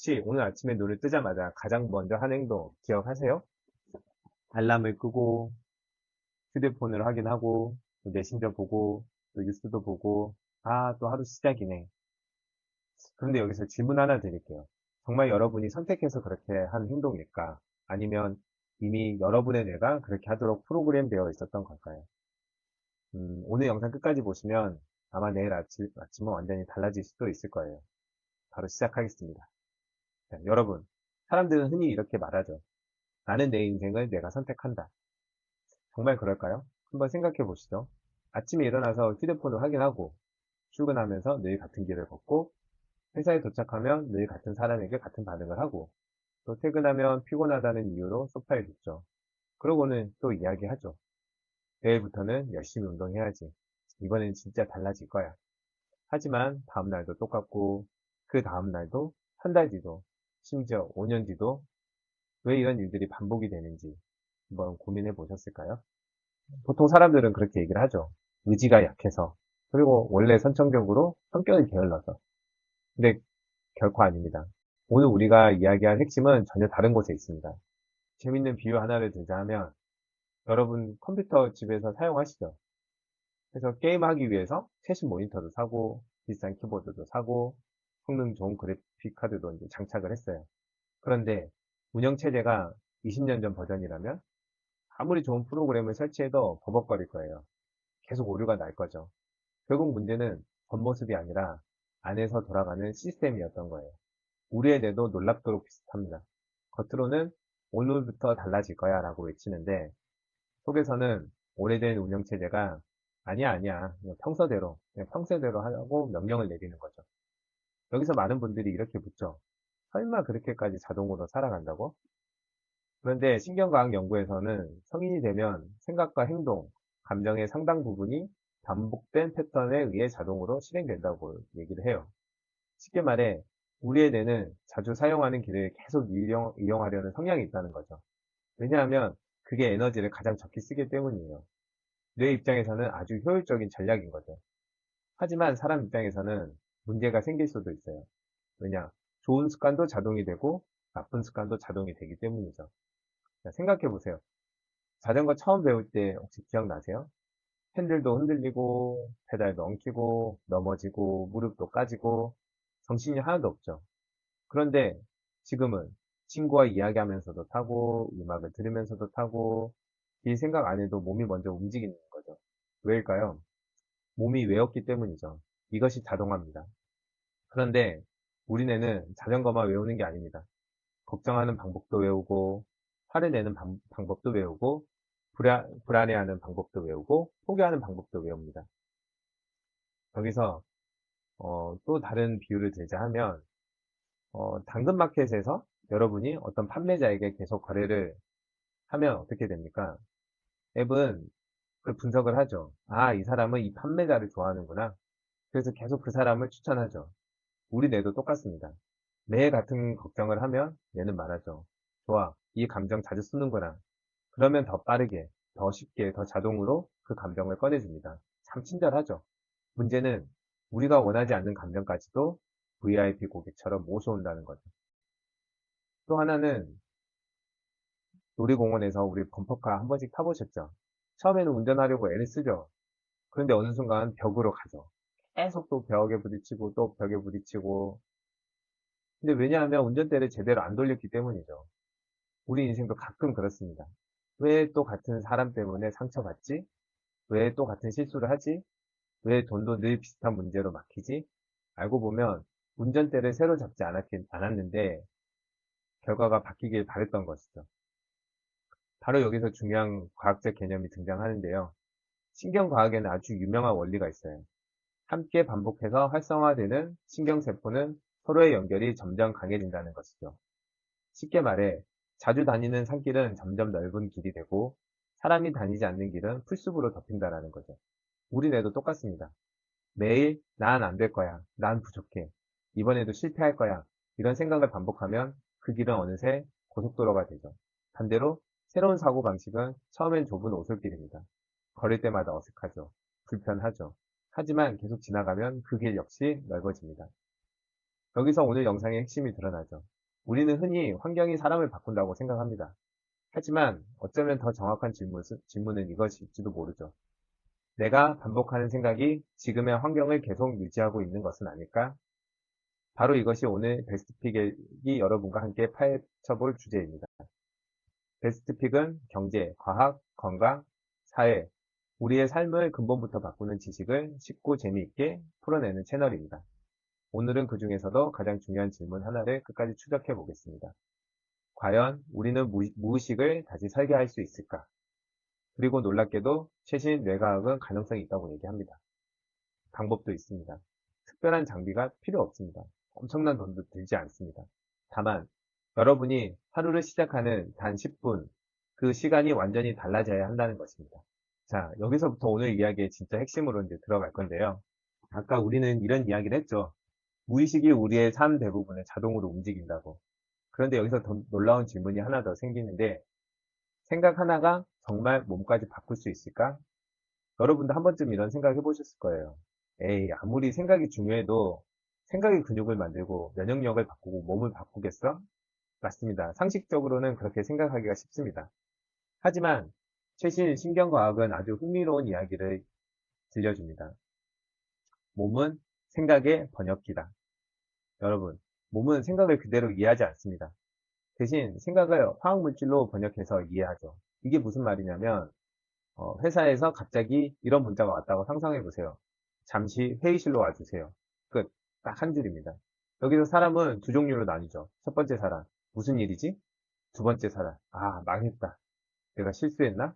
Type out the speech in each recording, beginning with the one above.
혹시 오늘 아침에 눈을 뜨자마자 가장 먼저 한 행동 기억하세요? 알람을 끄고 휴대폰을 확인하고 또 메신저 보고 또 뉴스도 보고 또 하루 시작이네. 그런데 여기서 질문 하나 드릴게요. 정말 여러분이 선택해서 그렇게 한 행동일까? 아니면 이미 여러분의 뇌가 그렇게 하도록 프로그램 되어 있었던 걸까요? 오늘 영상 끝까지 보시면 아마 내일 아침은 완전히 달라질 수도 있을 거예요. 바로 시작하겠습니다. 자, 여러분, 사람들은 흔히 이렇게 말하죠. 나는 내 인생을 내가 선택한다. 정말 그럴까요? 한번 생각해 보시죠. 아침에 일어나서 휴대폰을 확인하고 출근하면서 늘 같은 길을 걷고 회사에 도착하면 늘 같은 사람에게 같은 반응을 하고 또 퇴근하면 피곤하다는 이유로 소파에 눕죠. 그러고는 또 이야기하죠. 내일부터는 열심히 운동해야지. 이번엔 진짜 달라질 거야. 하지만 다음날도 똑같고 그 다음날도 한 달 뒤도 심지어 5년 뒤도 왜 이런 일들이 반복이 되는지 한번 고민해 보셨을까요? 보통 사람들은 그렇게 얘기를 하죠. 의지가 약해서. 그리고 원래 선천적으로 성격이 게을러서. 근데 결코 아닙니다. 오늘 우리가 이야기할 핵심은 전혀 다른 곳에 있습니다. 재밌는 비유 하나를 들자면 여러분 컴퓨터 집에서 사용하시죠. 그래서 게임하기 위해서 최신 모니터도 사고 비싼 키보드도 사고 성능 좋은 그래픽 카드도 이제 장착을 했어요. 그런데 운영체제가 20년 전 버전이라면 아무리 좋은 프로그램을 설치해도 버벅거릴 거예요. 계속 오류가 날 거죠. 결국 문제는 겉모습이 아니라 안에서 돌아가는 시스템이었던 거예요. 우리의 뇌도 놀랍도록 비슷합니다. 겉으로는 오늘부터 달라질 거야 라고 외치는데 속에서는 오래된 운영체제가 아니야 그냥 평소대로 하고 명령을 내리는 거죠. 여기서 많은 분들이 이렇게 묻죠. 설마 그렇게까지 자동으로 살아간다고? 그런데 신경과학 연구에서는 성인이 되면 생각과 행동, 감정의 상당 부분이 반복된 패턴에 의해 자동으로 실행된다고 얘기를 해요. 쉽게 말해, 우리의 뇌는 자주 사용하는 길을 계속 이용하려는 성향이 있다는 거죠. 왜냐하면 그게 에너지를 가장 적게 쓰기 때문이에요. 뇌 입장에서는 아주 효율적인 전략인 거죠. 하지만 사람 입장에서는 문제가 생길 수도 있어요. 왜냐? 좋은 습관도 자동이 되고 나쁜 습관도 자동이 되기 때문이죠. 자, 생각해 보세요. 자전거 처음 배울 때 혹시 기억나세요? 핸들도 흔들리고, 페달도 엉키고, 넘어지고, 무릎도 까지고, 정신이 하나도 없죠. 그런데 지금은 친구와 이야기하면서도 타고, 음악을 들으면서도 타고, 이 생각 안 해도 몸이 먼저 움직이는 거죠. 왜일까요? 몸이 외웠기 때문이죠. 이것이 자동화입니다. 그런데 우리네는 자전거만 외우는 게 아닙니다. 걱정하는 방법도 외우고, 화를 내는 방법도 외우고, 불안해하는 방법도 외우고, 포기하는 방법도 외웁니다. 여기서 또 다른 비유를 들자 하면 당근마켓에서 여러분이 어떤 판매자에게 계속 거래를 하면 어떻게 됩니까? 앱은 그 분석을 하죠. 이 사람은 이 판매자를 좋아하는구나. 그래서 계속 그 사람을 추천하죠. 우리 뇌도 똑같습니다. 매일 같은 걱정을 하면 뇌는 말하죠. 좋아, 이 감정 자주 쓰는구나. 그러면 더 빠르게, 더 쉽게, 더 자동으로 그 감정을 꺼내줍니다. 참 친절하죠. 문제는 우리가 원하지 않는 감정까지도 VIP 고객처럼 모셔온다는 거죠. 또 하나는 놀이공원에서 우리 범퍼카 한 번씩 타보셨죠? 처음에는 운전하려고 애를 쓰죠. 그런데 어느 순간 벽으로 가죠. 계속 또 벽에 부딪히고 또 벽에 부딪히고. 근데 왜냐하면 운전대를 제대로 안 돌렸기 때문이죠. 우리 인생도 가끔 그렇습니다. 왜 또 같은 사람 때문에 상처받지? 왜 또 같은 실수를 하지? 왜 돈도 늘 비슷한 문제로 막히지? 알고 보면 운전대를 새로 잡지 않았는데 결과가 바뀌길 바랬던 것이죠. 바로 여기서 중요한 과학적 개념이 등장하는데요. 신경과학에는 아주 유명한 원리가 있어요. 함께 반복해서 활성화되는 신경세포는 서로의 연결이 점점 강해진다는 것이죠. 쉽게 말해, 자주 다니는 산길은 점점 넓은 길이 되고, 사람이 다니지 않는 길은 풀숲으로 덮인다는 거죠. 우리 뇌도 똑같습니다. 매일, 난 안 될 거야. 난 부족해. 이번에도 실패할 거야. 이런 생각을 반복하면 그 길은 어느새 고속도로가 되죠. 반대로, 새로운 사고방식은 처음엔 좁은 오솔길입니다. 걸을 때마다 어색하죠. 불편하죠. 하지만 계속 지나가면 그 길 역시 넓어집니다. 여기서 오늘 영상의 핵심이 드러나죠. 우리는 흔히 환경이 사람을 바꾼다고 생각합니다. 하지만 어쩌면 더 정확한 질문은 이것일지도 모르죠. 내가 반복하는 생각이 지금의 환경을 계속 유지하고 있는 것은 아닐까? 바로 이것이 오늘 베스트픽이 여러분과 함께 파헤쳐볼 주제입니다. 베스트픽은 경제, 과학, 건강, 사회, 우리의 삶을 근본부터 바꾸는 지식을 쉽고 재미있게 풀어내는 채널입니다. 오늘은 그 중에서도 가장 중요한 질문 하나를 끝까지 추적해 보겠습니다. 과연 우리는 무의식을 다시 설계할 수 있을까? 그리고 놀랍게도 최신 뇌과학은 가능성이 있다고 얘기합니다. 방법도 있습니다. 특별한 장비가 필요 없습니다. 엄청난 돈도 들지 않습니다. 다만 여러분이 하루를 시작하는 단 10분, 그 시간이 완전히 달라져야 한다는 것입니다. 자, 여기서부터 오늘 이야기의 진짜 핵심으로 이제 들어갈 건데요. 아까 우리는 이런 이야기를 했죠. 무의식이 우리의 삶 대부분을 자동으로 움직인다고. 그런데 여기서 더 놀라운 질문이 하나 더 생기는데, 생각 하나가 정말 몸까지 바꿀 수 있을까? 여러분도 한 번쯤 이런 생각 해보셨을 거예요. 에이, 아무리 생각이 중요해도 생각이 근육을 만들고 면역력을 바꾸고 몸을 바꾸겠어? 맞습니다. 상식적으로는 그렇게 생각하기가 쉽습니다. 하지만 최신 신경과학은 아주 흥미로운 이야기를 들려줍니다. 몸은 생각의 번역기다. 여러분, 몸은 생각을 그대로 이해하지 않습니다. 대신 생각을 화학물질로 번역해서 이해하죠. 이게 무슨 말이냐면 회사에서 갑자기 이런 문자가 왔다고 상상해 보세요. 잠시 회의실로 와주세요. 끝. 딱 한 줄입니다. 여기서 사람은 두 종류로 나뉘죠. 첫 번째 사람, 무슨 일이지? 두 번째 사람, 아, 망했다. 내가 실수했나?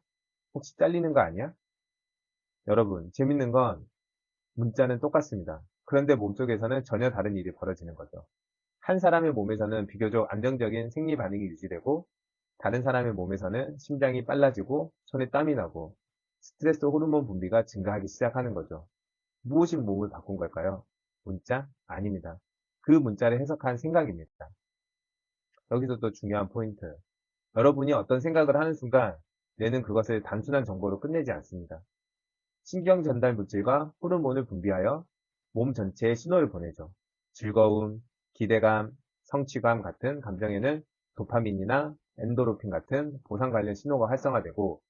혹시 잘리는 거 아니야? 여러분, 재밌는 건 문자는 똑같습니다. 그런데 몸속에서는 전혀 다른 일이 벌어지는 거죠. 한 사람의 몸에서는 비교적 안정적인 생리 반응이 유지되고, 다른 사람의 몸에서는 심장이 빨라지고, 손에 땀이 나고, 스트레스 호르몬 분비가 증가하기 시작하는 거죠. 무엇이 몸을 바꾼 걸까요? 문자? 아닙니다. 그 문자를 해석한 생각입니다. 여기서 또 중요한 포인트. 여러분이 어떤 생각을 하는 순간, 뇌는 그것을 단순한 정보로 끝내지 않습니다. 신경 전달 물질과 호르몬을 분비하여 몸 전체에 신호를 보내죠. 즐거움, 기대감, 성취감 같은 감정에는 도파민이나 엔도르핀 같은 보상 관련 신호가 활성화되고,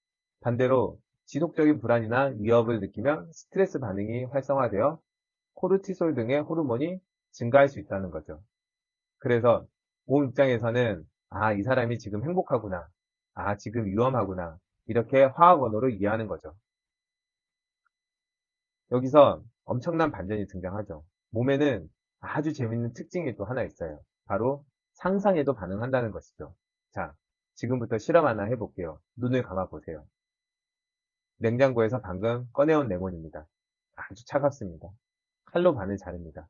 반대로 지속적인 불안이나 위협을 느끼면 스트레스 반응이 활성화되어 코르티솔 등의 호르몬이 증가할 수 있다는 거죠. 그래서 몸 입장에서는 아, 이 사람이 지금 행복하구나. 아, 지금 위험하구나. 이렇게 화학 언어로 이해하는 거죠. 여기서 엄청난 반전이 등장하죠. 몸에는 아주 재밌는 특징이 또 하나 있어요. 바로 상상에도 반응한다는 것이죠. 자, 지금부터 실험 하나 해볼게요. 눈을 감아 보세요. 냉장고에서 방금 꺼내온 레몬입니다. 아주 차갑습니다. 칼로 반을 자릅니다.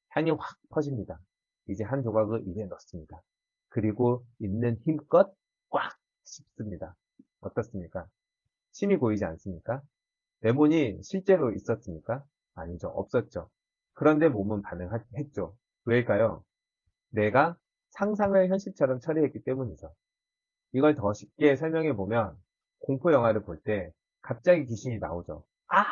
향이 확 퍼집니다. 이제 한 조각을 입에 넣습니다. 그리고 있는 힘껏 꽉 씹습니다. 어떻습니까? 침이 고이지 않습니까? 레몬이 실제로 있었습니까? 아니죠. 없었죠. 그런데 몸은 반응했죠. 왜일까요? 내가 상상을 현실처럼 처리했기 때문이죠. 이걸 더 쉽게 설명해 보면 공포 영화를 볼 때 갑자기 귀신이 나오죠. 아!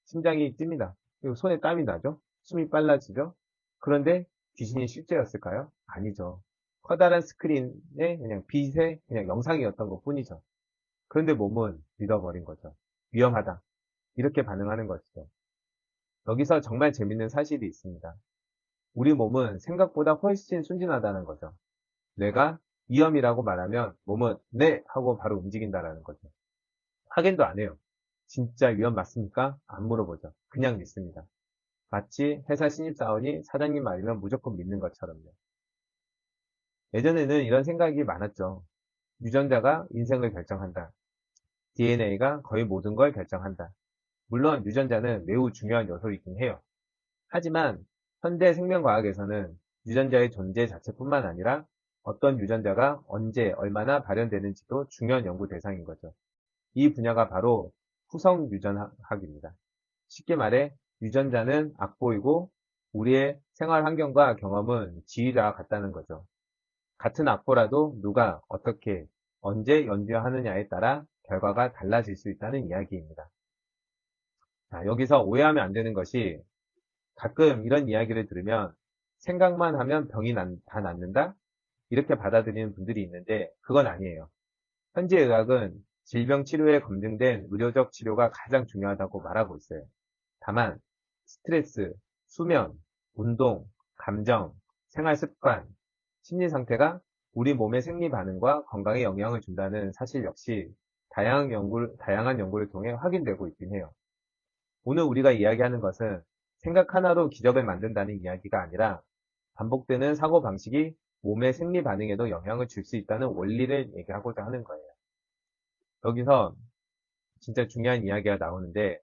심장이 뜁니다. 그리고 손에 땀이 나죠. 숨이 빨라지죠. 그런데 귀신이 실제였을까요? 아니죠. 커다란 스크린에 그냥 빛의 그냥 영상이었던 것 뿐이죠. 그런데 몸은 믿어버린 거죠. 위험하다. 이렇게 반응하는 것이죠. 여기서 정말 재밌는 사실이 있습니다. 우리 몸은 생각보다 훨씬 순진하다는 거죠. 뇌가 위험이라고 말하면 몸은 네! 하고 바로 움직인다는 거죠. 확인도 안 해요. 진짜 위험 맞습니까? 안 물어보죠. 그냥 믿습니다. 마치 회사 신입사원이 사장님 말이면 무조건 믿는 것처럼요. 예전에는 이런 생각이 많았죠. 유전자가 인생을 결정한다. DNA가 거의 모든 걸 결정한다. 물론 유전자는 매우 중요한 요소이긴 해요. 하지만 현대 생명과학에서는 유전자의 존재 자체뿐만 아니라 어떤 유전자가 언제 얼마나 발현되는지도 중요한 연구 대상인 거죠. 이 분야가 바로 후성 유전학입니다. 쉽게 말해 유전자는 악보이고 우리의 생활 환경과 경험은 지휘자와 같다는 거죠. 같은 악보라도 누가 어떻게 언제 연주하느냐에 따라 결과가 달라질 수 있다는 이야기입니다. 자, 여기서 오해하면 안 되는 것이 가끔 이런 이야기를 들으면 생각만 하면 다 낫는다? 이렇게 받아들이는 분들이 있는데 그건 아니에요. 현재 의학은 질병 치료에 검증된 의료적 치료가 가장 중요하다고 말하고 있어요. 다만 스트레스, 수면, 운동, 감정, 생활 습관, 심리 상태가 우리 몸의 생리 반응과 건강에 영향을 준다는 사실 역시 다양한 연구를 통해 확인되고 있긴 해요. 오늘 우리가 이야기하는 것은 생각 하나로 기적을 만든다는 이야기가 아니라 반복되는 사고방식이 몸의 생리 반응에도 영향을 줄 수 있다는 원리를 얘기하고자 하는 거예요. 여기서 진짜 중요한 이야기가 나오는데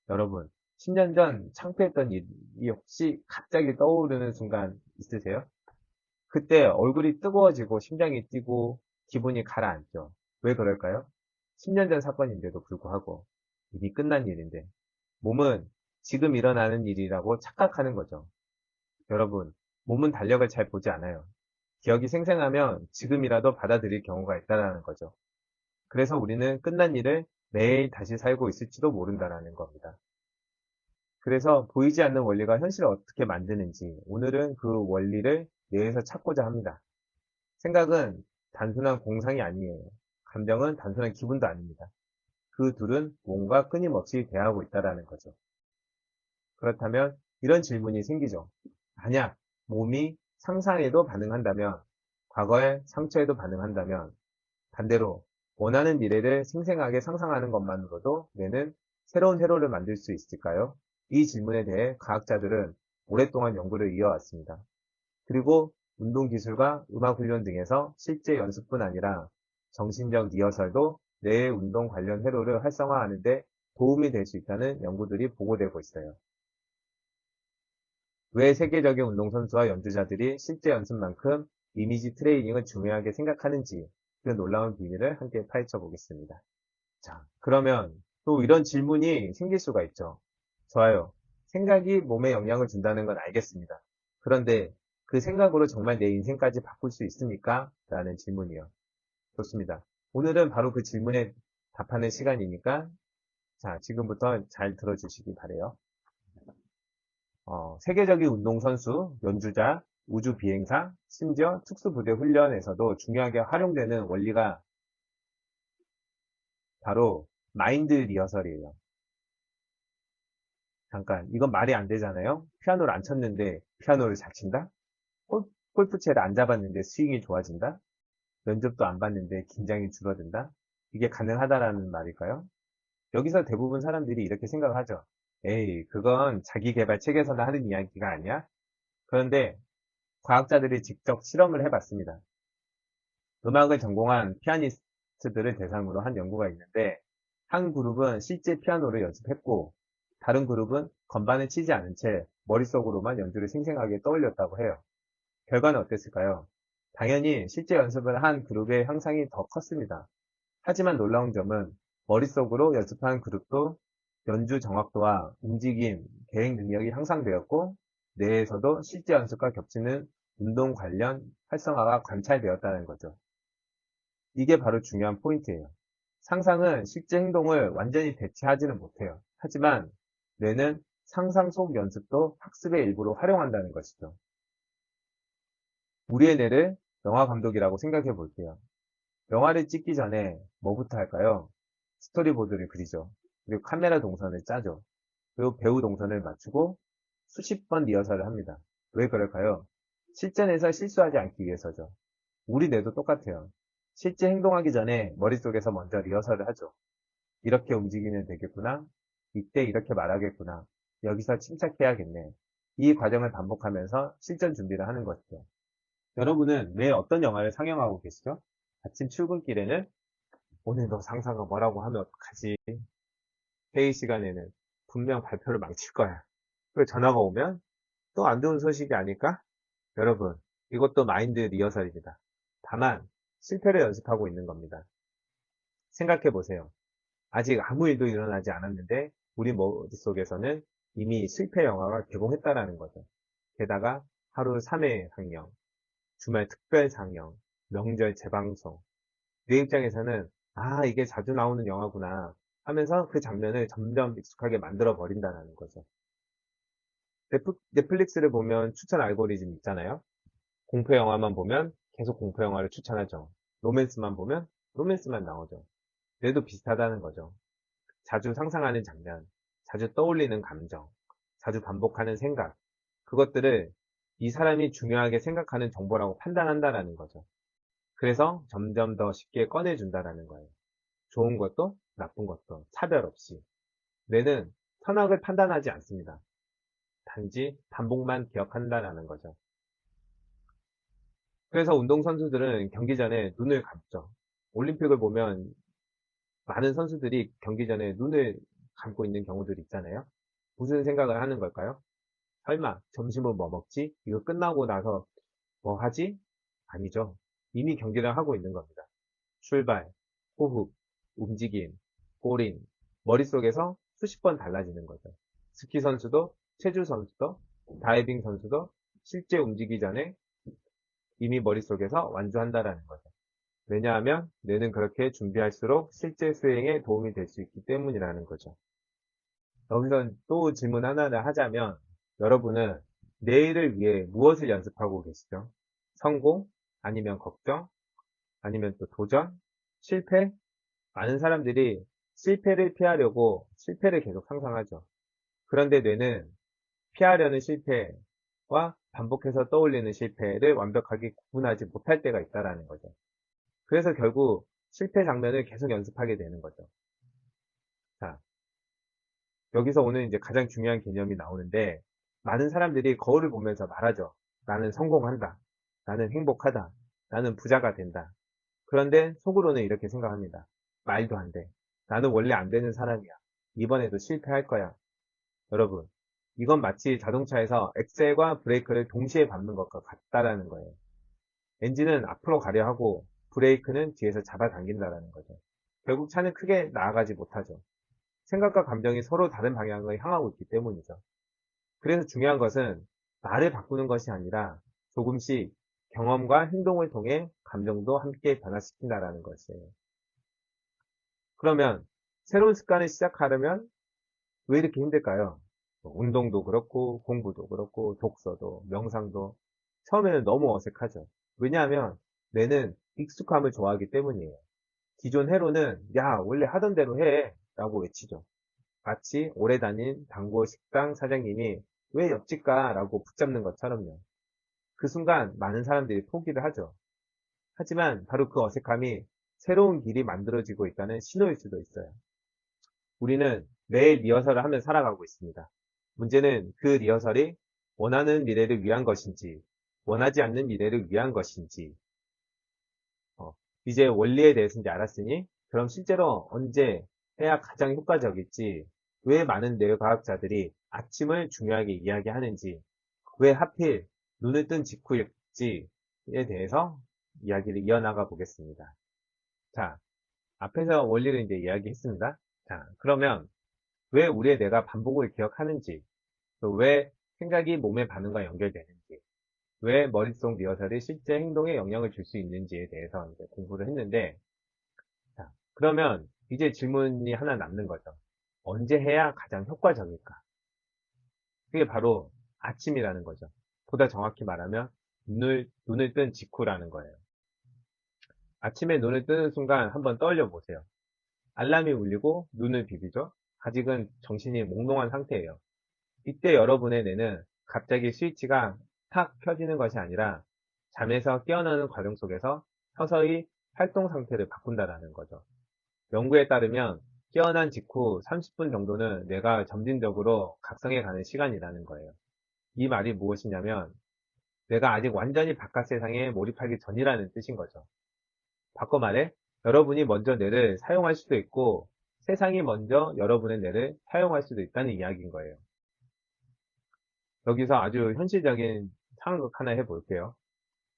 여러분 10년 전 창피했던 일이 혹시 갑자기 떠오르는 순간 있으세요? 그때 얼굴이 뜨거워지고 심장이 뛰고 기분이 가라앉죠. 왜 그럴까요? 10년 전 사건인데도 불구하고 이미 끝난 일인데 몸은 지금 일어나는 일이라고 착각하는 거죠. 여러분, 몸은 달력을 잘 보지 않아요. 기억이 생생하면 지금이라도 받아들일 경우가 있다는 거죠. 그래서 우리는 끝난 일을 매일 다시 살고 있을지도 모른다는 겁니다. 그래서 보이지 않는 원리가 현실을 어떻게 만드는지 오늘은 그 원리를 뇌에서 찾고자 합니다. 생각은 단순한 공상이 아니에요. 감정은 단순한 기분도 아닙니다. 그 둘은 뭔가 끊임없이 대하고 있다는 거죠. 그렇다면 이런 질문이 생기죠. 만약 몸이 상상에도 반응한다면, 과거의 상처에도 반응한다면, 반대로 원하는 미래를 생생하게 상상하는 것만으로도 뇌는 새로운 회로를 만들 수 있을까요? 이 질문에 대해 과학자들은 오랫동안 연구를 이어왔습니다. 그리고 운동기술과 음악훈련 등에서 실제 연습뿐 아니라 정신적 리허설도 뇌의 운동 관련 회로를 활성화하는 데 도움이 될 수 있다는 연구들이 보고되고 있어요. 왜 세계적인 운동선수와 연주자들이 실제 연습만큼 이미지 트레이닝을 중요하게 생각하는지 그 놀라운 비밀을 함께 파헤쳐 보겠습니다. 자, 그러면 또 이런 질문이 생길 수가 있죠. 좋아요. 생각이 몸에 영향을 준다는 건 알겠습니다. 그런데 그 생각으로 정말 내 인생까지 바꿀 수 있습니까? 라는 질문이요. 좋습니다. 오늘은 바로 그 질문에 답하는 시간이니까 자, 지금부터 잘 들어주시기 바래요. 세계적인 운동선수, 연주자, 우주비행사, 심지어 특수부대 훈련에서도 중요하게 활용되는 원리가 바로 마인드 리허설이에요. 잠깐, 이건 말이 안 되잖아요? 피아노를 안 쳤는데 피아노를 잘 친다? 골프채를 안 잡았는데 스윙이 좋아진다? 면접도 안 봤는데 긴장이 줄어든다? 이게 가능하다라는 말일까요? 여기서 대부분 사람들이 이렇게 생각을 하죠. 에이, 그건 자기 개발 책에서나 하는 이야기가 아니야? 그런데 과학자들이 직접 실험을 해봤습니다. 음악을 전공한 피아니스트들을 대상으로 한 연구가 있는데, 한 그룹은 실제 피아노를 연습했고, 다른 그룹은 건반을 치지 않은 채 머릿속으로만 연주를 생생하게 떠올렸다고 해요. 결과는 어땠을까요? 당연히 실제 연습을 한 그룹의 향상이 더 컸습니다. 하지만 놀라운 점은 머릿속으로 연습한 그룹도 연주 정확도와 움직임, 계획 능력이 향상되었고, 뇌에서도 실제 연습과 겹치는 운동 관련 활성화가 관찰되었다는 거죠. 이게 바로 중요한 포인트예요. 상상은 실제 행동을 완전히 대체하지는 못해요. 하지만 뇌는 상상 속 연습도 학습의 일부로 활용한다는 것이죠. 우리의 뇌를 영화 감독이라고 생각해 볼게요. 영화를 찍기 전에 뭐부터 할까요? 스토리보드를 그리죠. 그리고 카메라 동선을 짜죠. 그리고 배우 동선을 맞추고 수십 번 리허설을 합니다. 왜 그럴까요? 실전에서 실수하지 않기 위해서죠. 우리 뇌도 똑같아요. 실제 행동하기 전에 머릿속에서 먼저 리허설을 하죠. 이렇게 움직이면 되겠구나. 이때 이렇게 말하겠구나. 여기서 침착해야겠네. 이 과정을 반복하면서 실전 준비를 하는 것이죠. 여러분은 왜 어떤 영화를 상영하고 계시죠? 아침 출근길에는 오늘 너 상사가 뭐라고 하면 어떡하지? 회의 시간에는 분명 발표를 망칠 거야. 그 전화가 오면 또 안 좋은 소식이 아닐까? 여러분, 이것도 마인드 리허설입니다. 다만 실패를 연습하고 있는 겁니다. 생각해 보세요. 아직 아무 일도 일어나지 않았는데 우리 머릿속에서는 이미 실패 영화가 개봉했다라는 거죠. 게다가 하루 3회 상영, 주말 특별 상영, 명절 재방송. 내 입장에서는 아, 이게 자주 나오는 영화구나 하면서 그 장면을 점점 익숙하게 만들어 버린다는 거죠. 넷플릭스를 보면 추천 알고리즘 있잖아요. 공포 영화만 보면 계속 공포 영화를 추천하죠. 로맨스만 보면 로맨스만 나오죠. 뇌도 비슷하다는 거죠. 자주 상상하는 장면, 자주 떠올리는 감정, 자주 반복하는 생각, 그것들을 이 사람이 중요하게 생각하는 정보라고 판단한다라는 거죠. 그래서 점점 더 쉽게 꺼내준다라는 거예요. 좋은 것도 나쁜 것도 차별 없이. 뇌는 선악을 판단하지 않습니다. 단지 반복만 기억한다라는 거죠. 그래서 운동선수들은 경기 전에 눈을 감죠. 올림픽을 보면 많은 선수들이 경기 전에 눈을 감고 있는 경우들이 있잖아요. 무슨 생각을 하는 걸까요? 설마 점심은 뭐 먹지? 이거 끝나고 나서 뭐 하지? 아니죠. 이미 경기를 하고 있는 겁니다. 출발, 호흡, 움직임, 골인, 머릿속에서 수십 번 달라지는 거죠. 스키 선수도, 체주 선수도, 다이빙 선수도 실제 움직이기 전에 이미 머릿속에서 완주한다라는 거죠. 왜냐하면 뇌는 그렇게 준비할수록 실제 수행에 도움이 될 수 있기 때문이라는 거죠. 여기서 또 질문 하나를 하자면 여러분은 내일을 위해 무엇을 연습하고 계시죠? 성공? 아니면 걱정? 아니면 또 도전? 실패? 많은 사람들이 실패를 피하려고 실패를 계속 상상하죠. 그런데 뇌는 피하려는 실패와 반복해서 떠올리는 실패를 완벽하게 구분하지 못할 때가 있다라는 거죠. 그래서 결국 실패 장면을 계속 연습하게 되는 거죠. 자, 여기서 오늘 이제 가장 중요한 개념이 나오는데 많은 사람들이 거울을 보면서 말하죠. 나는 성공한다. 나는 행복하다. 나는 부자가 된다. 그런데 속으로는 이렇게 생각합니다. 말도 안 돼. 나는 원래 안 되는 사람이야. 이번에도 실패할 거야. 여러분, 이건 마치 자동차에서 엑셀과 브레이크를 동시에 밟는 것과 같다라는 거예요. 엔진은 앞으로 가려 하고 브레이크는 뒤에서 잡아당긴다라는 거죠. 결국 차는 크게 나아가지 못하죠. 생각과 감정이 서로 다른 방향을 향하고 있기 때문이죠. 그래서 중요한 것은 나를 바꾸는 것이 아니라 조금씩 경험과 행동을 통해 감정도 함께 변화시킨다라는 것이에요. 그러면 새로운 습관을 시작하려면 왜 이렇게 힘들까요? 운동도 그렇고 공부도 그렇고 독서도 명상도 처음에는 너무 어색하죠. 왜냐하면 뇌는 익숙함을 좋아하기 때문이에요. 기존 회로는 야 원래 하던 대로 해 라고 외치죠. 마치 오래 다닌 단골 식당 사장님이 왜 옆집 가? 라고 붙잡는 것처럼요. 그 순간 많은 사람들이 포기를 하죠. 하지만 바로 그 어색함이 새로운 길이 만들어지고 있다는 신호일 수도 있어요. 우리는 매일 리허설을 하며 살아가고 있습니다. 문제는 그 리허설이 원하는 미래를 위한 것인지, 원하지 않는 미래를 위한 것인지, 이제 원리에 대해서 이제 알았으니, 그럼 실제로 언제 해야 가장 효과적일지, 왜 많은 뇌과학자들이 아침을 중요하게 이야기하는지, 왜 하필 눈을 뜬 직후일지에 대해서 이야기를 이어나가 보겠습니다. 자, 앞에서 원리를 이제 이야기했습니다. 자, 그러면 왜 우리의 뇌가 반복을 기억하는지, 또 왜 생각이 몸의 반응과 연결되는지, 왜 머릿속 리허설이 실제 행동에 영향을 줄 수 있는지에 대해서 이제 공부를 했는데, 자, 그러면 이제 질문이 하나 남는 거죠. 언제 해야 가장 효과적일까? 그게 바로 아침이라는 거죠. 보다 정확히 말하면 눈을 뜬 직후라는 거예요. 아침에 눈을 뜨는 순간 한번 떠올려 보세요. 알람이 울리고 눈을 비비죠? 아직은 정신이 몽롱한 상태예요. 이때 여러분의 뇌는 갑자기 스위치가 탁 켜지는 것이 아니라 잠에서 깨어나는 과정 속에서 서서히 활동 상태를 바꾼다라는 거죠. 연구에 따르면 깨어난 직후 30분 정도는 뇌가 점진적으로 각성해 가는 시간이라는 거예요. 이 말이 무엇이냐면 뇌가 아직 완전히 바깥 세상에 몰입하기 전이라는 뜻인 거죠. 바꿔 말해 여러분이 먼저 뇌를 사용할 수도 있고 세상이 먼저 여러분의 뇌를 사용할 수도 있다는 이야기인 거예요. 여기서 아주 현실적인 상황극 하나 해볼게요.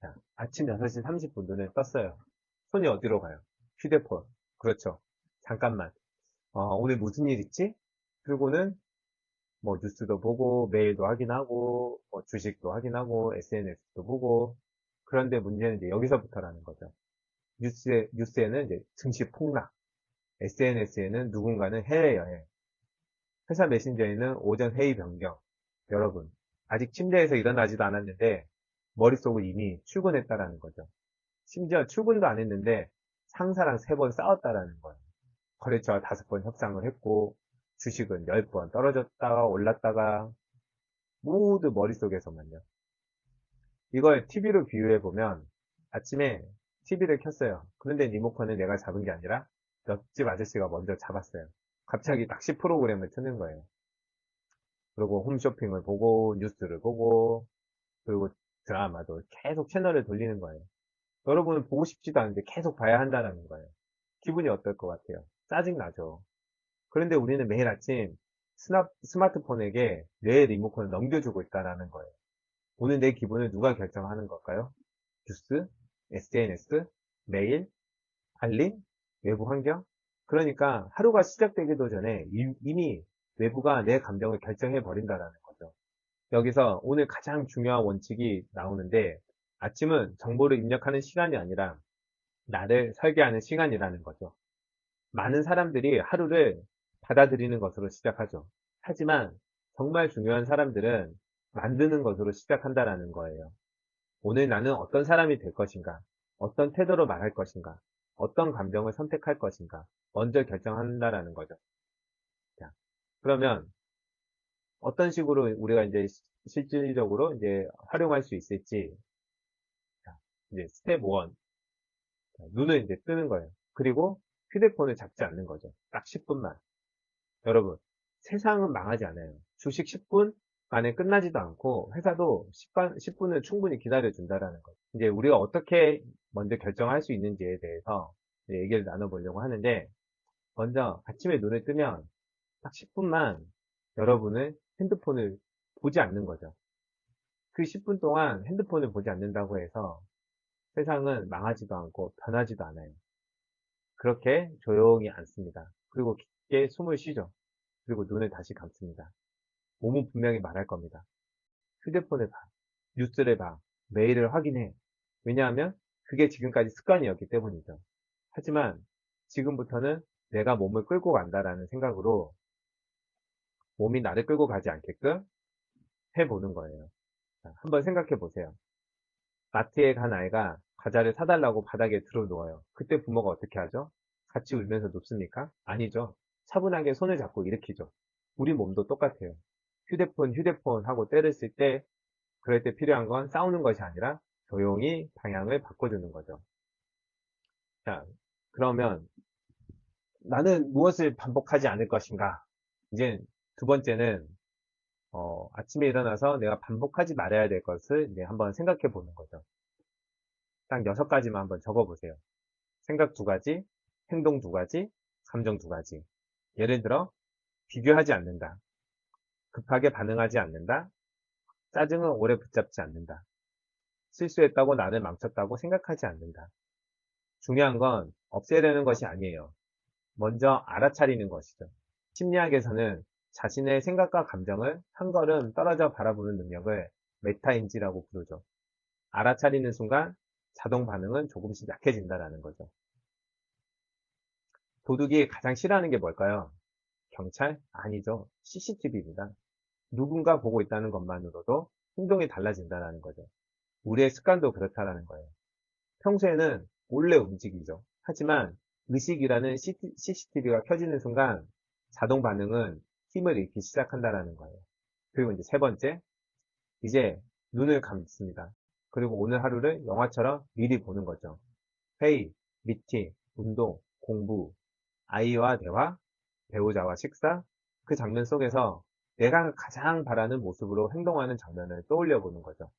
자, 아침 6시 30분 눈을 떴어요. 손이 어디로 가요? 휴대폰. 그렇죠. 잠깐만. 오늘 무슨 일 있지? 그리고는 뭐 뉴스도 보고 메일도 확인하고 뭐 주식도 확인하고 SNS도 보고 그런데 문제는 이제 여기서부터라는 거죠. 뉴스에는 이제 증시 폭락, SNS에는 누군가는 해외여행, 회사 메신저에는 오전 회의 변경. 여러분, 아직 침대에서 일어나지도 않았는데 머릿속은 이미 출근했다라는 거죠. 심지어 출근도 안 했는데 상사랑 3번 싸웠다라는 거예요. 거래처와 5번 협상을 했고 주식은 10번 떨어졌다가 올랐다가 모두 머릿속에서만요. 이걸 TV로 비유해보면 아침에 TV를 켰어요. 그런데 리모컨을 내가 잡은 게 아니라 옆집 아저씨가 먼저 잡았어요. 갑자기 낚시 프로그램을 트는 거예요. 그리고 홈쇼핑을 보고 뉴스를 보고 그리고 드라마도 계속 채널을 돌리는 거예요. 여러분은 보고 싶지도 않은데 계속 봐야 한다는 거예요. 기분이 어떨 것 같아요? 짜증나죠. 그런데 우리는 매일 아침 스마트폰에게 뇌의 리모컨을 넘겨주고 있다는 거예요. 오늘 내 기분을 누가 결정하는 걸까요? 뉴스, SNS, 메일, 알림, 외부 환경? 그러니까 하루가 시작되기도 전에 이미 외부가 내 감정을 결정해 버린다는 거죠. 여기서 오늘 가장 중요한 원칙이 나오는데 아침은 정보를 입력하는 시간이 아니라 나를 설계하는 시간이라는 거죠. 많은 사람들이 하루를 받아들이는 것으로 시작하죠. 하지만 정말 중요한 사람들은 만드는 것으로 시작한다라는 거예요. 오늘 나는 어떤 사람이 될 것인가? 어떤 태도로 말할 것인가? 어떤 감정을 선택할 것인가? 먼저 결정한다라는 거죠. 자, 그러면 어떤 식으로 우리가 이제 실질적으로 이제 활용할 수 있을지. 자, 이제 스텝 1. 눈을 이제 뜨는 거예요. 그리고 휴대폰을 잡지 않는 거죠. 딱 10분만. 여러분, 세상은 망하지 않아요. 주식 10분 만에 끝나지도 않고 회사도 10분을 충분히 기다려준다라는 거죠. 이제 우리가 어떻게 먼저 결정할 수 있는지에 대해서 얘기를 나눠보려고 하는데 먼저 아침에 눈을 뜨면 딱 10분만 여러분은 핸드폰을 보지 않는 거죠. 그 10분 동안 핸드폰을 보지 않는다고 해서 세상은 망하지도 않고 변하지도 않아요. 그렇게 조용히 앉습니다. 그리고 깊게 숨을 쉬죠. 그리고 눈을 다시 감습니다. 몸은 분명히 말할 겁니다. 휴대폰을 봐, 뉴스를 봐, 메일을 확인해. 왜냐하면 그게 지금까지 습관이었기 때문이죠. 하지만 지금부터는 내가 몸을 끌고 간다라는 생각으로 몸이 나를 끌고 가지 않게끔 해보는 거예요. 자, 한번 생각해 보세요. 마트에 간 아이가 과자를 사달라고 바닥에 들어 누워요. 그때 부모가 어떻게 하죠? 같이 울면서 눕습니까? 아니죠. 차분하게 손을 잡고 일으키죠. 우리 몸도 똑같아요. 휴대폰 하고 때를 쓸 때, 그럴 때 필요한 건 싸우는 것이 아니라 조용히 방향을 바꿔주는 거죠. 자, 그러면 나는 무엇을 반복하지 않을 것인가? 이제 두 번째는, 아침에 일어나서 내가 반복하지 말아야 될 것을 이제 한번 생각해 보는 거죠. 딱 6가지만 한번 적어 보세요. 생각 2가지, 행동 2가지, 감정 2가지. 예를 들어, 비교하지 않는다. 급하게 반응하지 않는다. 짜증은 오래 붙잡지 않는다. 실수했다고 나를 망쳤다고 생각하지 않는다. 중요한 건 없애야 되는 것이 아니에요. 먼저 알아차리는 것이죠. 심리학에서는 자신의 생각과 감정을 한 걸음 떨어져 바라보는 능력을 메타인지라고 부르죠. 알아차리는 순간 자동 반응은 조금씩 약해진다는 거죠. 도둑이 가장 싫어하는 게 뭘까요? 경찰? 아니죠. CCTV입니다. 누군가 보고 있다는 것만으로도 행동이 달라진다는 거죠. 우리의 습관도 그렇다는 거예요. 평소에는 몰래 움직이죠. 하지만 의식이라는 CCTV가 켜지는 순간 자동 반응은 힘을 잃기 시작한다는 거예요. 그리고 이제 3번째, 이제 눈을 감습니다. 그리고 오늘 하루를 영화처럼 미리 보는 거죠. 회의, 미팅, 운동, 공부, 아이와 대화, 배우자와 식사, 그 장면 속에서 내가 가장 바라는 모습으로 행동하는 장면을 떠올려 보는 거죠.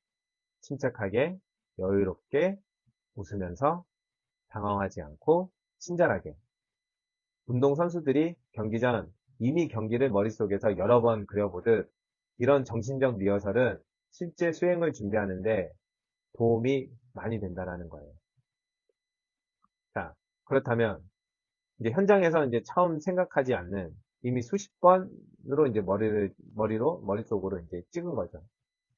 침착하게, 여유롭게, 웃으면서, 당황하지 않고, 친절하게. 운동선수들이 경기 전 이미 경기를 머릿속에서 여러 번 그려보듯 이런 정신적 리허설은 실제 수행을 준비하는데 도움이 많이 된다는 거예요. 자, 그렇다면 이제 현장에서 이제 처음 생각하지 않는 이미 수십 번으로 이제 머릿속으로 이제 찍은 거죠.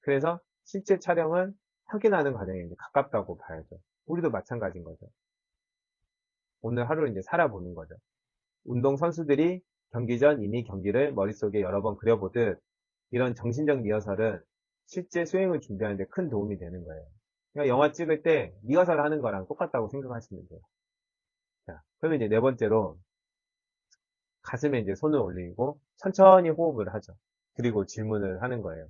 그래서 실제 촬영은 확인하는 과정에 이제 가깝다고 봐야죠. 우리도 마찬가지인 거죠. 오늘 하루 이제 살아보는 거죠. 운동선수들이 경기 전 이미 경기를 머릿속에 여러 번 그려보듯 이런 정신적 리허설은 실제 수행을 준비하는 데 큰 도움이 되는 거예요. 그러니까 영화 찍을 때 리허설 하는 거랑 똑같다고 생각하시면 돼요. 자, 그러면 이제 네 번째로 가슴에 이제 손을 올리고 천천히 호흡을 하죠. 그리고 질문을 하는 거예요.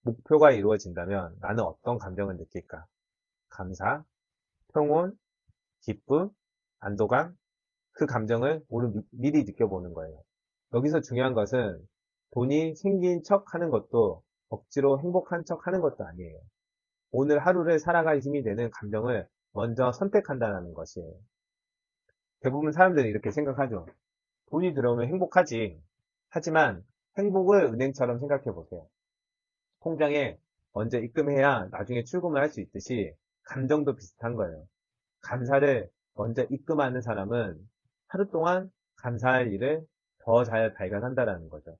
목표가 이루어진다면 나는 어떤 감정을 느낄까? 감사, 평온, 기쁨, 안도감, 그 감정을 오늘 미리 느껴보는 거예요. 여기서 중요한 것은 돈이 생긴 척 하는 것도 억지로 행복한 척 하는 것도 아니에요. 오늘 하루를 살아갈 힘이 되는 감정을 먼저 선택한다는 것이에요. 대부분 사람들은 이렇게 생각하죠. 돈이 들어오면 행복하지. 하지만 행복을 은행처럼 생각해 보세요. 통장에 먼저 입금해야 나중에 출금을 할 수 있듯이 감정도 비슷한 거예요. 감사를 먼저 입금하는 사람은 하루 동안 감사할 일을 더 잘 발견한다는 거죠.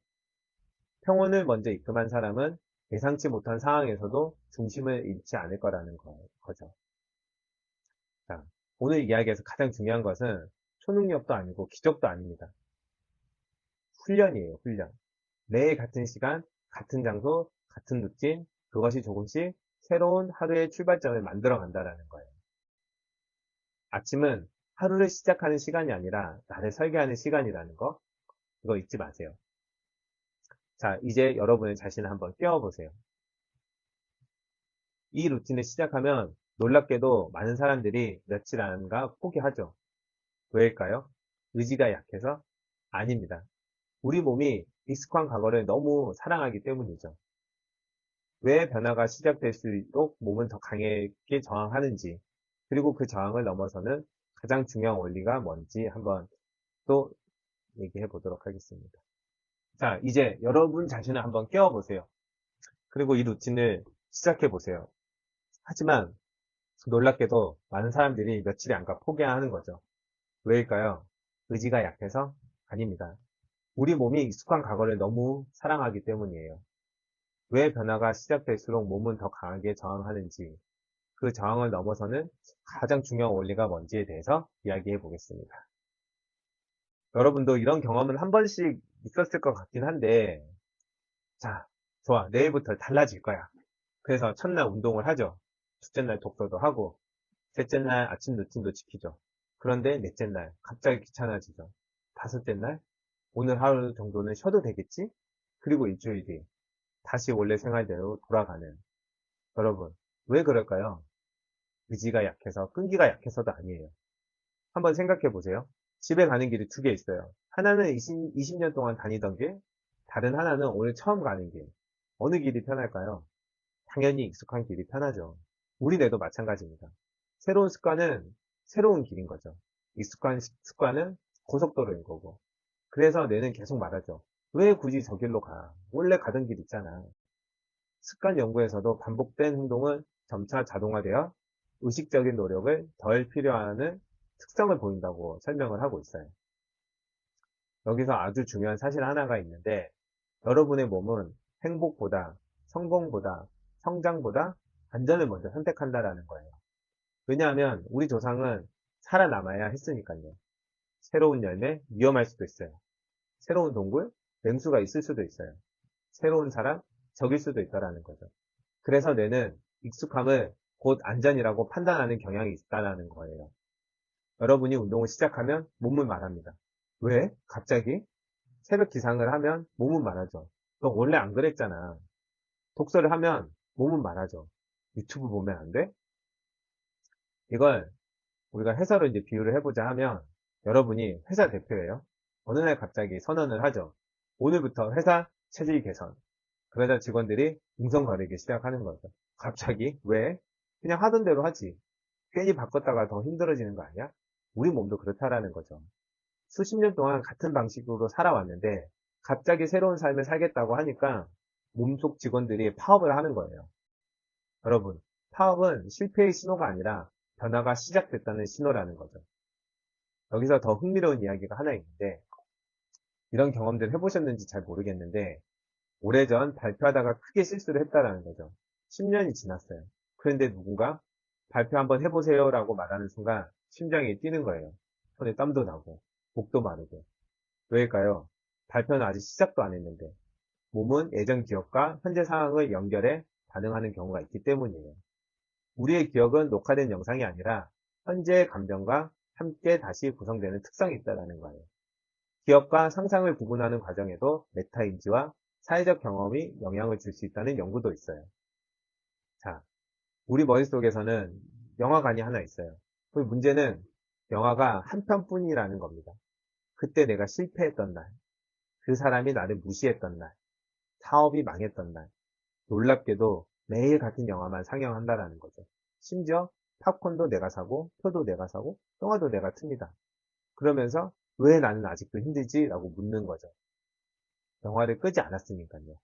평온을 먼저 입금한 사람은 예상치 못한 상황에서도 중심을 잃지 않을 거라는 거죠. 자, 오늘 이야기에서 가장 중요한 것은 초능력도 아니고 기적도 아닙니다. 훈련이에요, 훈련. 매일 같은 시간, 같은 장소, 같은 루틴, 그것이 조금씩 새로운 하루의 출발점을 만들어 간다는 거예요. 아침은 하루를 시작하는 시간이 아니라 나를 설계하는 시간이라는 거, 이거 잊지 마세요. 자, 이제 여러분의 자신을 한번 깨워보세요. 이 루틴을 시작하면 놀랍게도 많은 사람들이 며칠 안가 포기하죠. 왜일까요? 의지가 약해서? 아닙니다. 우리 몸이 익숙한 과거를 너무 사랑하기 때문이죠. 왜 변화가 시작될수록 몸은 더 강하게 저항하는지, 그리고 그 저항을 넘어서는 가장 중요한 원리가 뭔지 한번 또 얘기해 보도록 하겠습니다. 자, 이제 여러분 자신을 한번 깨워보세요. 그리고 이 루틴을 시작해 보세요. 하지만 놀랍게도 많은 사람들이 며칠이 안가 포기하는 거죠. 왜일까요? 의지가 약해서? 아닙니다. 우리 몸이 익숙한 과거를 너무 사랑하기 때문이에요. 왜 변화가 시작될수록 몸은 더 강하게 저항하는지, 그 저항을 넘어서는 가장 중요한 원리가 뭔지에 대해서 이야기해 보겠습니다. 여러분도 이런 경험은 한 번씩 있었을 것 같긴 한데, 자, 좋아. 내일부터 달라질 거야. 그래서 첫날 운동을 하죠. 둘째 날 독서도 하고, 셋째 날 아침 루틴도 지키죠. 그런데 넷째 날 갑자기 귀찮아지죠. 다섯째 날 오늘 하루 정도는 쉬어도 되겠지? 그리고 일주일 뒤 다시 원래 생활대로 돌아가는. 여러분, 왜 그럴까요? 의지가 약해서, 끈기가 약해서도 아니에요. 한번 생각해 보세요. 집에 가는 길이 두 개 있어요. 하나는 20년 동안 다니던 길, 다른 하나는 오늘 처음 가는 길. 어느 길이 편할까요? 당연히 익숙한 길이 편하죠. 우리 뇌도 마찬가지입니다. 새로운 습관은 새로운 길인 거죠. 익숙한 습관은 고속도로인 거고. 그래서 뇌는 계속 말하죠. 왜 굳이 저 길로 가? 원래 가던 길 있잖아. 습관 연구에서도 반복된 행동은 점차 자동화되어 의식적인 노력을 덜 필요하는 특성을 보인다고 설명을 하고 있어요. 여기서 아주 중요한 사실 하나가 있는데 여러분의 몸은 행복보다 성공보다 성장보다 안전을 먼저 선택한다라는 거예요. 왜냐하면 우리 조상은 살아남아야 했으니까요. 새로운 열매 위험할 수도 있어요. 새로운 동굴 맹수가 있을 수도 있어요. 새로운 사람 적일 수도 있다라는 거죠. 그래서 뇌는 익숙함을 곧 안전이라고 판단하는 경향이 있다는 거예요. 여러분이 운동을 시작하면 몸은 말합니다. 왜? 갑자기? 새벽 기상을 하면 몸은 말하죠. 너 원래 안 그랬잖아. 독서를 하면 몸은 말하죠. 유튜브 보면 안 돼? 이걸 우리가 회사로 이제 비유를 해보자 하면 여러분이 회사 대표예요. 어느 날 갑자기 선언을 하죠. 오늘부터 회사 체질 개선. 그러자 직원들이 웅성거리기 시작하는 거죠. 갑자기? 왜? 그냥 하던 대로 하지. 괜히 바꿨다가 더 힘들어지는 거 아니야? 우리 몸도 그렇다라는 거죠. 수십 년 동안 같은 방식으로 살아왔는데 갑자기 새로운 삶을 살겠다고 하니까 몸속 직원들이 파업을 하는 거예요. 여러분, 파업은 실패의 신호가 아니라 변화가 시작됐다는 신호라는 거죠. 여기서 더 흥미로운 이야기가 하나 있는데 이런 경험들 해보셨는지 잘 모르겠는데 오래전 발표하다가 크게 실수를 했다라는 거죠. 10년이 지났어요. 그런데 누군가 발표 한번 해보세요 라고 말하는 순간 심장이 뛰는 거예요. 손에 땀도 나고 목도 마르고. 왜일까요? 발표는 아직 시작도 안 했는데 몸은 예전 기억과 현재 상황을 연결해 반응하는 경우가 있기 때문이에요. 우리의 기억은 녹화된 영상이 아니라 현재의 감정과 함께 다시 구성되는 특성이 있다는 거예요. 기억과 상상을 구분하는 과정에도 메타인지와 사회적 경험이 영향을 줄 수 있다는 연구도 있어요. 자, 우리 머릿속에서는 영화관이 하나 있어요. 그 문제는 영화가 한 편뿐이라는 겁니다. 그때 내가 실패했던 날, 그 사람이 나를 무시했던 날, 사업이 망했던 날, 놀랍게도 매일 같은 영화만 상영한다라는 거죠. 심지어 팝콘도 내가 사고, 표도 내가 사고, 영화도 내가 틉니다. 그러면서 왜 나는 아직도 힘들지? 라고 묻는 거죠. 영화를 끄지 않았으니까요.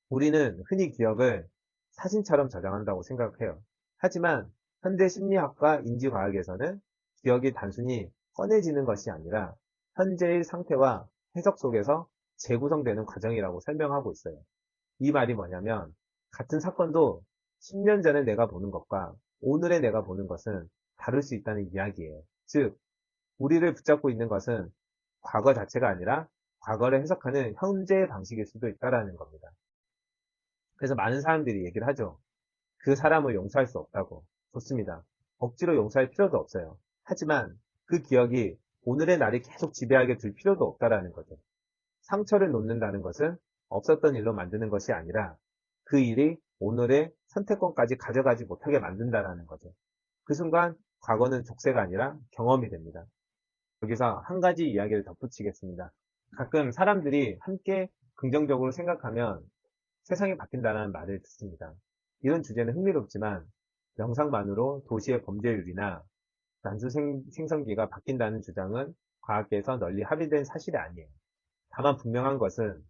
우리는 흔히 기억을 사진처럼 저장한다고 생각해요. 하지만 현대 심리학과 인지과학에서는 기억이 단순히 꺼내지는 것이 아니라 현재의 상태와 해석 속에서 재구성되는 과정이라고 설명하고 있어요. 이 말이 뭐냐면 같은 사건도 10년 전에 내가 보는 것과 오늘의 내가 보는 것은 다를 수 있다는 이야기예요. 즉, 우리를 붙잡고 있는 것은 과거 자체가 아니라 과거를 해석하는 현재의 방식일 수도 있다는 겁니다. 그래서 많은 사람들이 얘기를 하죠. 그 사람을 용서할 수 없다고. 좋습니다. 억지로 용서할 필요도 없어요. 하지만 그 기억이 오늘의 나를 계속 지배하게 둘 필요도 없다라는 거죠. 상처를 놓는다는 것은 없었던 일로 만드는 것이 아니라 그 일이 오늘의 선택권까지 가져가지 못하게 만든다라는 거죠. 그 순간 과거는 족쇄가 아니라 경험이 됩니다. 여기서 한 가지 이야기를 덧붙이겠습니다. 가끔 사람들이 함께 긍정적으로 생각하면 세상이 바뀐다는 말을 듣습니다. 이런 주제는 흥미롭지만 명상만으로 도시의 범죄율이나 난수 생성기가 바뀐다는 주장은 과학계에서 널리 합의된 사실이 아니에요. 다만 분명한 것은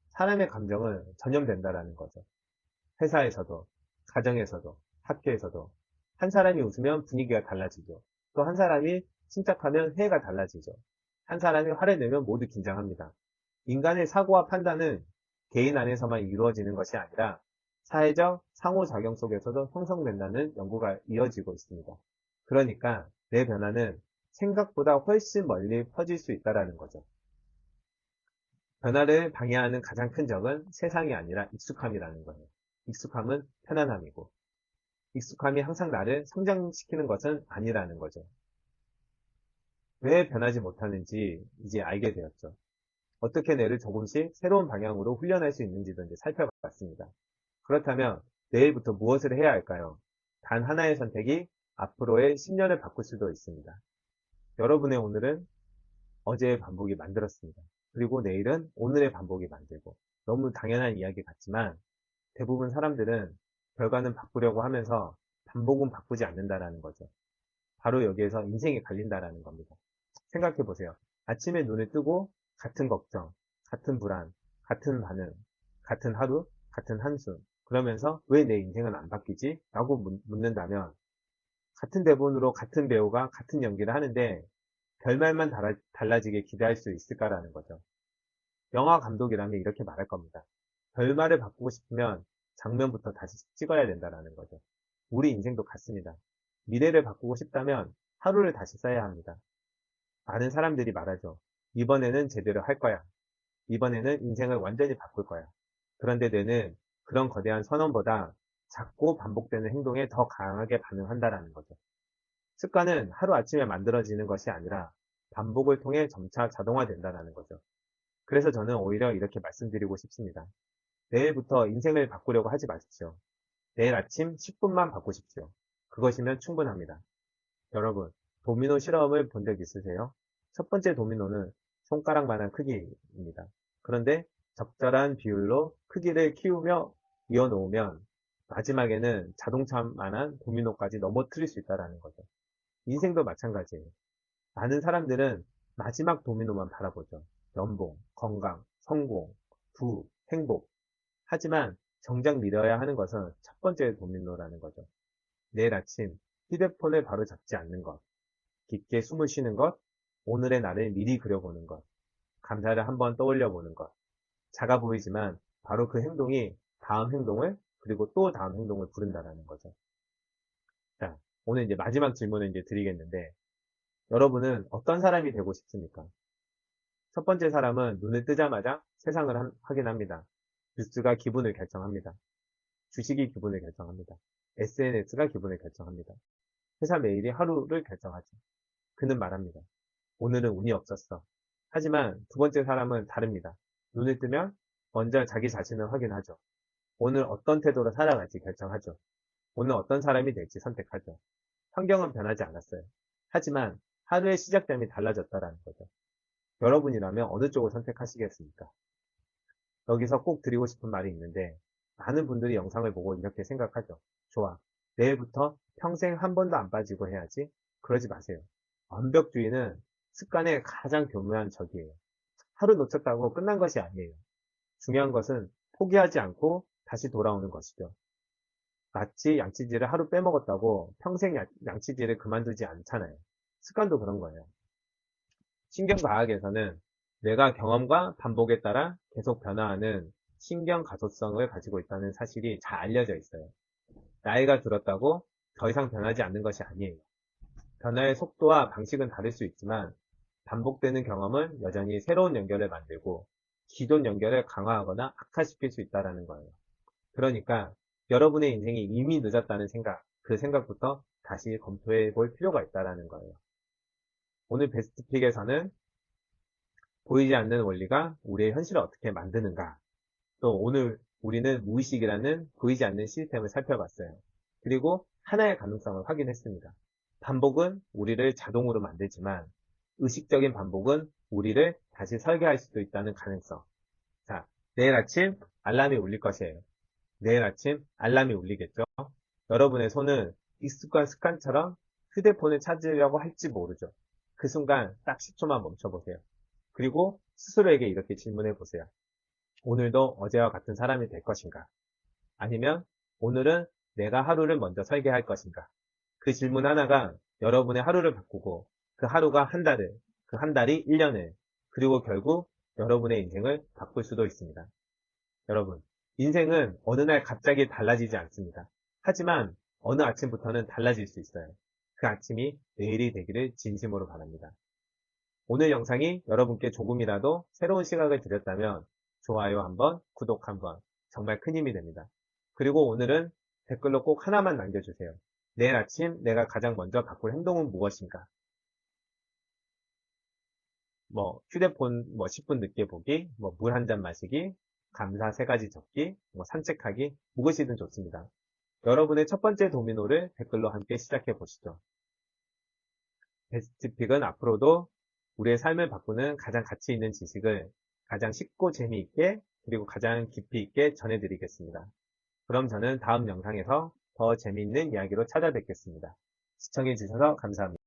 사람의 감정은 전염된다라는 거죠. 회사에서도, 가정에서도, 학교에서도 한 사람이 웃으면 분위기가 달라지죠. 또 한 사람이 침착하면 회의가 달라지죠. 한 사람이 화를 내면 모두 긴장합니다. 인간의 사고와 판단은 개인 안에서만 이루어지는 것이 아니라 사회적 상호작용 속에서도 형성된다는 연구가 이어지고 있습니다. 그러니까 내 변화는 생각보다 훨씬 멀리 퍼질 수 있다는 거죠. 변화를 방해하는 가장 큰 적은 세상이 아니라 익숙함이라는 거예요. 익숙함은 편안함이고 익숙함이 항상 나를 성장시키는 것은 아니라는 거죠. 왜 변하지 못하는지 이제 알게 되었죠. 어떻게 뇌를 조금씩 새로운 방향으로 훈련할 수 있는지도 이제 살펴봤습니다. 그렇다면 내일부터 무엇을 해야 할까요? 단 하나의 선택이 앞으로의 10년을 바꿀 수도 있습니다. 여러분의 오늘은 어제의 반복이 만들었습니다. 그리고 내일은 오늘의 반복이 만들고 너무 당연한 이야기 같지만 대부분 사람들은 결과는 바꾸려고 하면서 반복은 바꾸지 않는다라는 거죠. 바로 여기에서 인생이 갈린다라는 겁니다. 생각해 보세요. 아침에 눈을 뜨고 같은 걱정, 같은 불안, 같은 반응, 같은 하루, 같은 한숨. 그러면서 왜 내 인생은 안 바뀌지? 라고 묻는다면 같은 대본으로 같은 배우가 같은 연기를 하는데 결말만 달라지게 기대할 수 있을까라는 거죠. 영화 감독이라면 이렇게 말할 겁니다. 결말을 바꾸고 싶으면 장면부터 다시 찍어야 된다라는 거죠. 우리 인생도 같습니다. 미래를 바꾸고 싶다면 하루를 다시 써야 합니다. 많은 사람들이 말하죠. 이번에는 제대로 할 거야. 이번에는 인생을 완전히 바꿀 거야. 그런데 뇌는 그런 거대한 선언보다 작고 반복되는 행동에 더 강하게 반응한다라는 거죠. 습관은 하루아침에 만들어지는 것이 아니라 반복을 통해 점차 자동화된다는 거죠. 그래서 저는 오히려 이렇게 말씀드리고 싶습니다. 내일부터 인생을 바꾸려고 하지 마십시오. 내일 아침 10분만 바꾸십시오. 그것이면 충분합니다. 여러분, 도미노 실험을 본 적 있으세요? 첫 번째 도미노는 손가락만한 크기입니다. 그런데 적절한 비율로 크기를 키우며 이어놓으면 마지막에는 자동차만한 도미노까지 넘어뜨릴 수 있다는 거죠. 인생도 마찬가지예요. 많은 사람들은 마지막 도미노만 바라보죠. 연봉, 건강, 성공, 부, 행복. 하지만 정작 믿어야 하는 것은 첫 번째 도미노라는 거죠. 내일 아침 휴대폰을 바로 잡지 않는 것, 깊게 숨을 쉬는 것, 오늘의 나를 미리 그려보는 것, 감사를 한번 떠올려 보는 것. 작아 보이지만 바로 그 행동이 다음 행동을 그리고 또 다음 행동을 부른다는 거죠. 자, 오늘 이제 마지막 질문을 이제 드리겠는데 여러분은 어떤 사람이 되고 싶습니까? 첫 번째 사람은 눈을 뜨자마자 세상을 확인합니다. 뉴스가 기분을 결정합니다. 주식이 기분을 결정합니다. SNS가 기분을 결정합니다. 회사 메일이 하루를 결정하죠. 그는 말합니다. 오늘은 운이 없었어. 하지만 두 번째 사람은 다릅니다. 눈을 뜨면 먼저 자기 자신을 확인하죠. 오늘 어떤 태도로 살아갈지 결정하죠. 오늘 어떤 사람이 될지 선택하죠. 환경은 변하지 않았어요. 하지만 하루의 시작점이 달라졌다라는 거죠. 여러분이라면 어느 쪽을 선택하시겠습니까? 여기서 꼭 드리고 싶은 말이 있는데 많은 분들이 영상을 보고 이렇게 생각하죠. 좋아. 내일부터 평생 한 번도 안 빠지고 해야지. 그러지 마세요. 완벽주의는 습관의 가장 교묘한 적이에요. 하루 놓쳤다고 끝난 것이 아니에요. 중요한 것은 포기하지 않고 다시 돌아오는 것이죠. 마치 양치질을 하루 빼먹었다고 평생 양치질을 그만두지 않잖아요. 습관도 그런 거예요. 신경과학에서는 뇌가 경험과 반복에 따라 계속 변화하는 신경 가소성을 가지고 있다는 사실이 잘 알려져 있어요. 나이가 들었다고 더 이상 변하지 않는 것이 아니에요. 변화의 속도와 방식은 다를 수 있지만 반복되는 경험은 여전히 새로운 연결을 만들고 기존 연결을 강화하거나 악화시킬 수 있다는 거예요. 그러니까 여러분의 인생이 이미 늦었다는 생각, 그 생각부터 다시 검토해 볼 필요가 있다는 거예요. 오늘 베스트픽에서는 보이지 않는 원리가 우리의 현실을 어떻게 만드는가, 또 오늘 우리는 무의식이라는 보이지 않는 시스템을 살펴봤어요. 그리고 하나의 가능성을 확인했습니다. 반복은 우리를 자동으로 만들지만 의식적인 반복은 우리를 다시 설계할 수도 있다는 가능성. 자, 내일 아침 알람이 울릴 것이에요. 내일 아침 알람이 울리겠죠? 여러분의 손은 익숙한 습관처럼 휴대폰을 찾으려고 할지 모르죠. 그 순간 딱 10초만 멈춰보세요. 그리고 스스로에게 이렇게 질문해 보세요. 오늘도 어제와 같은 사람이 될 것인가? 아니면 오늘은 내가 하루를 먼저 설계할 것인가? 그 질문 하나가 여러분의 하루를 바꾸고 그 하루가 한 달을, 그 한 달이 1년을, 그리고 결국 여러분의 인생을 바꿀 수도 있습니다. 여러분, 인생은 어느 날 갑자기 달라지지 않습니다. 하지만 어느 아침부터는 달라질 수 있어요. 그 아침이 내일이 되기를 진심으로 바랍니다. 오늘 영상이 여러분께 조금이라도 새로운 시각을 드렸다면 좋아요 한번, 구독 한번, 정말 큰 힘이 됩니다. 그리고 오늘은 댓글로 꼭 하나만 남겨주세요. 내일 아침 내가 가장 먼저 바꿀 행동은 무엇인가? 휴대폰 10분 늦게 보기, 물 한 잔 마시기, 감사 3가지 적기, 산책하기, 무엇이든 좋습니다. 여러분의 첫 번째 도미노를 댓글로 함께 시작해 보시죠. 베스트픽은 앞으로도 우리의 삶을 바꾸는 가장 가치 있는 지식을 가장 쉽고 재미있게 그리고 가장 깊이 있게 전해드리겠습니다. 그럼 저는 다음 영상에서 더 재미있는 이야기로 찾아뵙겠습니다. 시청해주셔서 감사합니다.